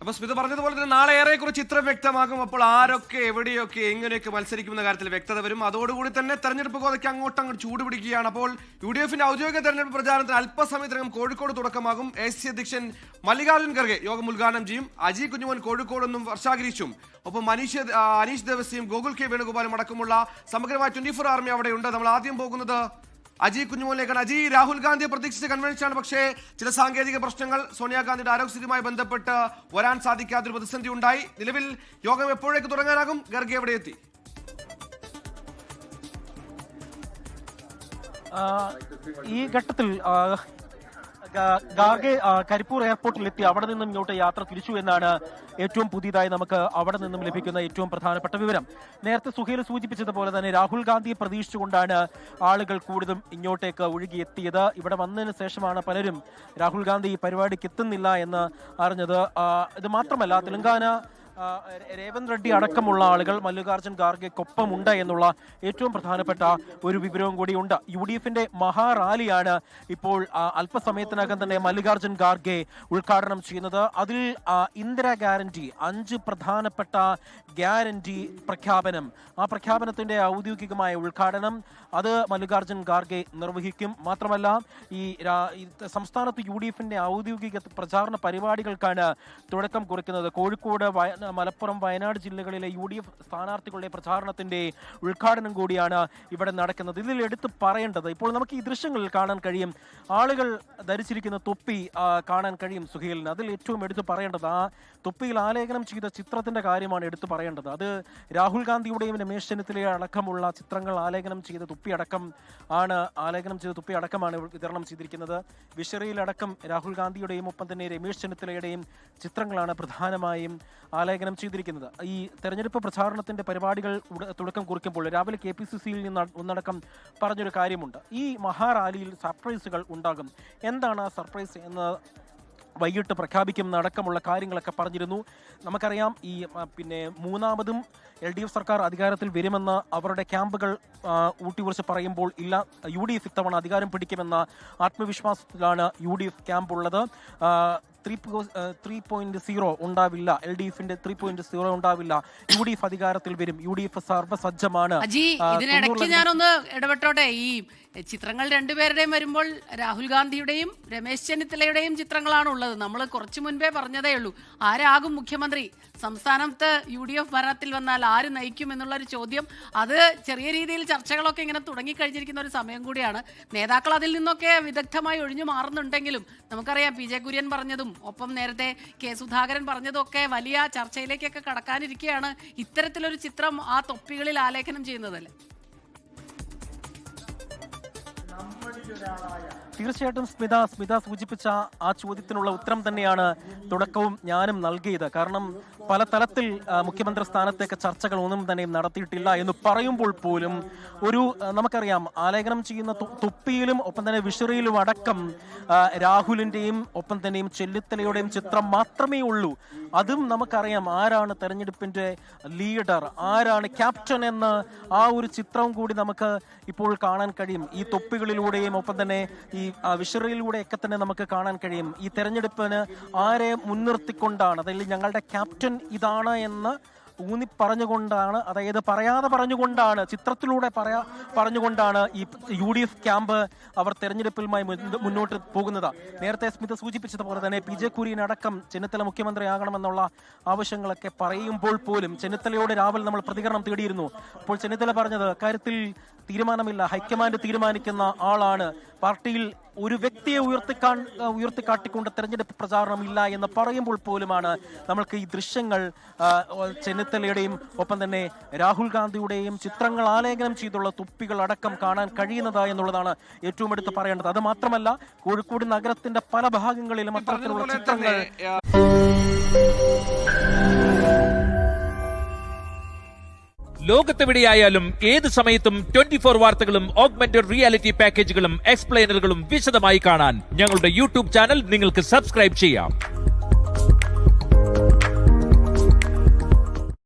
അപ്പൊ സ്മിത പറഞ്ഞതുപോലെ തന്നെ നാളെ ഏറെക്കുറിച്ച് ചിത്രം വ്യക്തമാകും. അപ്പോൾ ആരൊക്കെ എവിടെയൊക്കെ എങ്ങനെയൊക്കെ മത്സരിക്കുമെന്ന കാര്യത്തിൽ വ്യക്തത വരും. അതോടുകൂടി തന്നെ തെരഞ്ഞെടുപ്പ് കോതയ്ക്ക് അങ്ങോട്ട് ചൂടുപിടിക്കുകയാണ്. അപ്പോൾ UDF-ന്റെ ഔദ്യോഗിക തെരഞ്ഞെടുപ്പ് പ്രചാരണത്തിന് അല്പസമയത്തിനകം കോഴിക്കോട് തുടക്കമാകും. ACC അധ്യക്ഷൻ മല്ലികാർജ്ജുൻ ഖർഗെ യോഗം ഉദ്ഘാടനം ചെയ്യും. അജി കുഞ്ഞുമോൻ കോഴിക്കോടെന്നും വർഷാഗിരീഷും ഒപ്പം അനീഷ് ദേവസ്യയും ഗോകുൽ കെ വേണുഗോപാലും അടക്കമുള്ള സമഗ്രമായ 24 ആർമി അവിടെയുണ്ട്. നമ്മൾ ആദ്യം പോകുന്നത് അജി കുഞ്ഞുമോനിലേക്കാണ്. അജി, രാഹുൽ ഗാന്ധിയെ പ്രതീക്ഷിച്ച കൺവെൻഷനാണ്, പക്ഷേ ചില സാങ്കേതിക പ്രശ്നങ്ങൾ സോണിയാഗാന്ധിയുടെ ആരോഗ്യസ്ഥിതിയുമായി ബന്ധപ്പെട്ട് വരാൻ സാധിക്കാത്തൊരു പ്രതിസന്ധി ഉണ്ടായി. നിലവിൽ യോഗം എപ്പോഴേക്ക് തുടങ്ങാനാകും? ഖർഗെ എവിടെ എത്തി? ഈ ഘട്ടത്തിൽ ഖാർഗെ കരിപ്പൂർ എയർപോർട്ടിലെത്തി അവിടെ നിന്നും ഇങ്ങോട്ട് യാത്ര തിരിച്ചു എന്നാണ് ഏറ്റവും പുതിയതായി നമുക്ക് അവിടെ നിന്നും ലഭിക്കുന്ന ഏറ്റവും പ്രധാനപ്പെട്ട വിവരം. നേരത്തെ സുഹേൽ സൂചിപ്പിച്ചതുപോലെ തന്നെ രാഹുൽ ഗാന്ധിയെ പ്രതീക്ഷിച്ചുകൊണ്ടാണ് ആളുകൾ കൂടുതലും ഇങ്ങോട്ടേക്ക് ഒഴുകിയെത്തിയത്. ഇവിടെ വന്നതിന് ശേഷമാണ് പലരും രാഹുൽ ഗാന്ധി ഈ പരിപാടിക്ക് എത്തുന്നില്ല എന്ന് അറിഞ്ഞത്. ഇത് മാത്രമല്ല, തെലങ്കാന രേവന്ത് റെഡ്ഡി അടക്കമുള്ള ആളുകൾ മല്ലികാർജ്ജുൻ ഖാർഗെക്കൊപ്പമുണ്ട് എന്നുള്ള ഏറ്റവും പ്രധാനപ്പെട്ട ഒരു വിവരവും കൂടിയുണ്ട്. UDF-ന്റെ മഹാറാലിയാണ് ഇപ്പോൾ അല്പസമയത്തിനകം തന്നെ മല്ലികാർജ്ജുൻ ഖാർഗെ ഉദ്ഘാടനം ചെയ്യുന്നത്. അതിൽ ഇന്ദിരാ ഗ്യാരണ്ടി 5 പ്രധാനപ്പെട്ട ഗ്യാരണ്ടി പ്രഖ്യാപനം, ആ പ്രഖ്യാപനത്തിന്റെ ഔദ്യോഗികമായ ഉദ്ഘാടനം അത് മല്ലികാർജ്ജുൻ ഖാർഗെ നിർവഹിക്കും. മാത്രമല്ല, ഈ സംസ്ഥാനത്ത് UDF-ന്റെ ഔദ്യോഗിക പ്രചാരണ പരിപാടികൾക്കാണ് തുടക്കം കുറിക്കുന്നത്. കോഴിക്കോട്, മലപ്പുറം, വയനാട് ജില്ലകളിലെ UDF സ്ഥാനാർത്ഥികളുടെ പ്രചാരണത്തിന്റെ ഉദ്ഘാടനം കൂടിയാണ് ഇവിടെ നടക്കുന്നത്. ഇതിൽ എടുത്ത് പറയേണ്ടത്, ഇപ്പോൾ നമുക്ക് ഈ ദൃശ്യങ്ങളിൽ കാണാൻ കഴിയും, ആളുകൾ ധരിച്ചിരിക്കുന്ന തൊപ്പി കാണാൻ കഴിയും സുഹേലിന്. അതിൽ ഏറ്റവും എടുത്തു പറയേണ്ടത് ആ തൊപ്പിയിൽ ആലേഖനം ചെയ്ത ചിത്രത്തിന്റെ കാര്യമാണ് എടുത്തു പറയേണ്ടത്. അത് രാഹുൽ ഗാന്ധിയുടെയും രമേശ് ചെന്നിത്തലയുടെ അടക്കമുള്ള ചിത്രങ്ങൾ ആലേഖനം ചെയ്ത തൊപ്പി അടക്കമാണ് വിതരണം ചെയ്തിരിക്കുന്നത്. വിഷറിയിലടക്കം രാഹുൽ ഗാന്ധിയുടെയും ഒപ്പം തന്നെ രമേശ് ചെന്നിത്തലയുടെയും ചിത്രങ്ങളാണ് പ്രധാനമായും ആലേഖനം ചെയ്തിരിക്കുന്നത്. ഈ തെരഞ്ഞെടുപ്പ് പ്രചാരണത്തിന്റെ പരിപാടികൾ തുടക്കം കുറിക്കുമ്പോൾ രാവിലെ KPCC-യിൽ നിന്ന് ഒന്നടക്കം പറഞ്ഞൊരു കാര്യമുണ്ട്, ഈ മഹാറാലിയിൽ സർപ്രൈസുകൾ ഉണ്ടാകും. എന്താണ് ആ സർപ്രൈസ് എന്ന് വൈകിട്ട് പ്രഖ്യാപിക്കുന്ന അടക്കമുള്ള കാര്യങ്ങളൊക്കെ പറഞ്ഞിരുന്നു. നമുക്കറിയാം, ഈ മൂന്നാമതും LDF സർക്കാർ അധികാരത്തിൽ വരുമെന്ന് അവരുടെ ക്യാമ്പുകൾ ഊട്ടിക്കുറിച്ച് പറയുമ്പോൾ ഇല്ല, UDF ഇത്തവണ അധികാരം പിടിക്കുമെന്ന ആത്മവിശ്വാസത്തിലാണ് UDF ക്യാമ്പ് ഉള്ളത്. 3.0 ഉണ്ടാവില്ല, LDF-ന്റെ 3.0 ഉണ്ടാവില്ല, UDF അധികാരത്തിൽ വരും, UDF സർവ്വസജ്ജമാണ്. ഇതിനിടയ്ക്ക് ഞാനൊന്ന് ഇടപെട്ടോട്ടെ. ഈ ചിത്രങ്ങൾ രണ്ടുപേരുടെയും വരുമ്പോൾ രാഹുൽ ഗാന്ധിയുടെയും രമേശ് ചെന്നിത്തലയുടെയും ചിത്രങ്ങളാണ് ഉള്ളത്. നമ്മൾ കുറച്ചു മുൻപേ പറഞ്ഞതേ ഉള്ളൂ, ആരാകും മുഖ്യമന്ത്രി, സംസ്ഥാനത്ത് UDF ഭരണത്തിൽ വന്നാൽ ആര് നയിക്കും എന്നുള്ളൊരു ചോദ്യം. അത് ചെറിയ രീതിയിൽ ചർച്ചകളൊക്കെ ഇങ്ങനെ തുടങ്ങിക്കഴിഞ്ഞിരിക്കുന്ന ഒരു സമയം കൂടിയാണ്. നേതാക്കൾ അതിൽ നിന്നൊക്കെ വിദഗ്ധമായി ഒഴിഞ്ഞു മാറുന്നുണ്ടെങ്കിലും നമുക്കറിയാം, PJ കുര്യൻ പറഞ്ഞതും ഒപ്പം നേരത്തെ K സുധാകരൻ പറഞ്ഞതും ഒക്കെ വലിയ ചർച്ചയിലേക്കൊക്കെ കടക്കാനിരിക്കുകയാണ്. ഇത്തരത്തിലൊരു ചിത്രം ആ തൊപ്പികളിൽ ആലേഖനം ചെയ്യുന്നതല്ലേ? തീർച്ചയായിട്ടും സ്മിത സൂചിപ്പിച്ച ആ ചോദ്യത്തിനുള്ള ഉത്തരം തന്നെയാണ് തുടക്കവും ഞാനും നൽകിയത്. കാരണം പല തലത്തിൽ മുഖ്യമന്ത്രി സ്ഥാനത്തേക്ക് ചർച്ചകൾ ഒന്നും തന്നെ നടത്തിയിട്ടില്ല എന്ന് പറയുമ്പോൾ പോലും നമുക്കറിയാം, ആലേഖനം ചെയ്യുന്ന തൊപ്പിയിലും ഒപ്പം തന്നെ വിഷറിയിലും അടക്കം രാഹുലിന്റെയും ഒപ്പം തന്നെയും ചെന്നിത്തലയുടെയും ചിത്രം മാത്രമേ ഉള്ളൂ. അതും നമുക്കറിയാം ആരാണ് തെരഞ്ഞെടുപ്പിന്റെ ലീഡർ, ആരാണ് ക്യാപ്റ്റൻ എന്ന് ആ ഒരു ചിത്രവും കൂടി നമുക്ക് ഇപ്പോൾ കാണാൻ കഴിയും. ഈ തൊപ്പികളിലൂടെയും ഒപ്പം തന്നെ ഈ വിഷറിയിലൂടെയൊക്കെ തന്നെ നമുക്ക് കാണാൻ കഴിയും. ഈ തെരഞ്ഞെടുപ്പിന് ആരെ മുൻനിർത്തിക്കൊണ്ടാണ്, അതായത് ഞങ്ങളുടെ ക്യാപ്റ്റൻ ഇതാണ് എന്ന് ഊന്നി പറഞ്ഞുകൊണ്ടാണ്, അതായത് പറയാതെ പറഞ്ഞുകൊണ്ടാണ്, ചിത്രത്തിലൂടെ പറഞ്ഞുകൊണ്ടാണ് ഈ UDF ക്യാമ്പ് അവർ തെരഞ്ഞെടുപ്പിലുമായി മുന്നോട്ട് പോകുന്നത്. നേരത്തെ സ്മിത സൂചിപ്പിച്ചതുപോലെ തന്നെ PJ കുര്യൻ അടക്കം ചെന്നിത്തല മുഖ്യമന്ത്രിയാകണമെന്നുള്ള ആവശ്യങ്ങളൊക്കെ പറയുമ്പോൾ പോലും ചെന്നിത്തലയോട് രാവിലെ നമ്മൾ പ്രതികരണം തേടിയിരുന്നു. അപ്പോൾ ചെന്നിത്തല പറഞ്ഞത്, കാര്യത്തിൽ തീരുമാനമില്ല, ഹൈക്കമാൻഡ് തീരുമാനിക്കുന്ന ആളാണ്, പാർട്ടിയിൽ ഒരു വ്യക്തിയെ ഉയർത്തിക്കാട്ടിക്കൊണ്ട് തെരഞ്ഞെടുപ്പ് പ്രചാരണം ഇല്ല എന്ന് പറയുമ്പോൾ പോലുമാണ് നമ്മൾക്ക് ഈ ദൃശ്യങ്ങൾ ചെന്നിത്തലയുടെയും ഒപ്പം തന്നെ രാഹുൽ ഗാന്ധിയുടെയും ചിത്രങ്ങൾ ആലേഖനം ചെയ്തുള്ള തൊപ്പികൾ അടക്കം കാണാൻ കഴിയുന്നത് എന്നുള്ളതാണ് ഏറ്റവും എടുത്ത് പറയേണ്ടത്. അത് മാത്രമല്ല, കോഴിക്കോട് നഗരത്തിന്റെ പല ഭാഗങ്ങളിലും അത്തരത്തിലുള്ള ചിത്രങ്ങൾ ലോകത്തെവിടെയായാലും ഏത് സമയത്തും 24 വാർത്തകളും ഓഗ്മെന്റഡ് റിയാലിറ്റി പാക്കേജുകളും എക്സ്പ്ലെയിനറുകളും വിശദമായി കാണാൻ ഞങ്ങളുടെ YouTube ചാനൽ നിങ്ങൾക്ക് സബ്സ്ക്രൈബ് ചെയ്യാം.